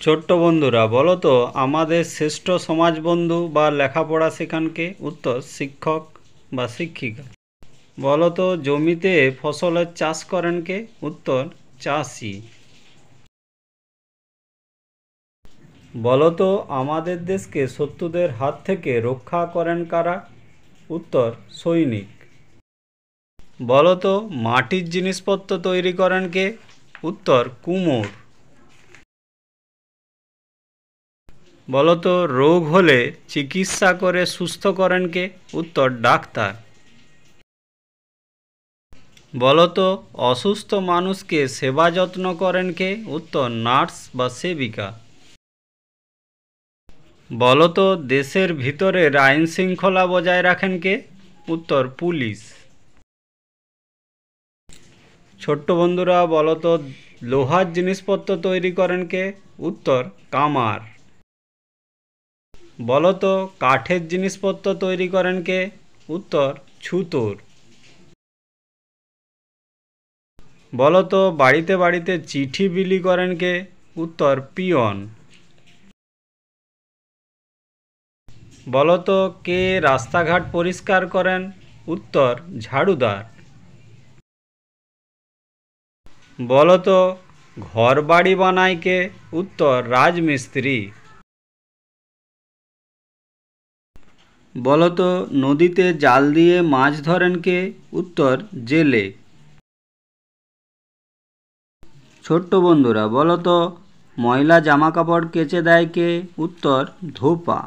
ছোট্ট বন্ধুরা, বলো তো আমাদের শ্রেষ্ঠ সমাজ বন্ধু বা লেখাপড়া শেখানকে? উত্তর শিক্ষক বা শিক্ষিকা। বলো তো জমিতে ফসলের চাষ করেন কে? উত্তর চাষি। বলো তো আমাদের দেশকে শত্রুদের হাত থেকে রক্ষা করেন কারা? উত্তর সৈনিক। বলো তো মাটির জিনিসপত্র তৈরি করেন কে? উত্তর কুমোর। বলো তো রোগ হলে চিকিৎসা করে সুস্থ করেন কে? উত্তর ডাক্তার। বলো তো অসুস্থ মানুষকে সেবা যত্ন করেন কে? উত্তর নার্স বা সেবিকা। বলো তো দেশের ভিতরের আইন শৃঙ্খলা বজায় রাখেন কে? উত্তর পুলিশ। ছোট্ট বন্ধুরা, বলো তো লোহার জিনিসপত্র তৈরি করেন কে? উত্তর কামার। বলো তো কাঠের জিনিসপত্র তৈরি করেন কে? উত্তর ছুতোর। বলো তো বাড়িতে বাড়িতে চিঠি বিলি করেন কে? উত্তর পিয়ন। বলো তো কে রাস্তাঘাট পরিষ্কার করেন? উত্তর ঝাড়ুদার। বলো তো ঘর বাড়ি বানায় কে? উত্তর রাজমিস্ত্রি। বলো তো নদীতে জাল দিয়ে মাছ ধরেন কে? উত্তর জেলে। ছোট্ট বন্ধুরা, বলো তো ময়লা জামা কাপড় কেচে দেয় কে? উত্তর ধোপা।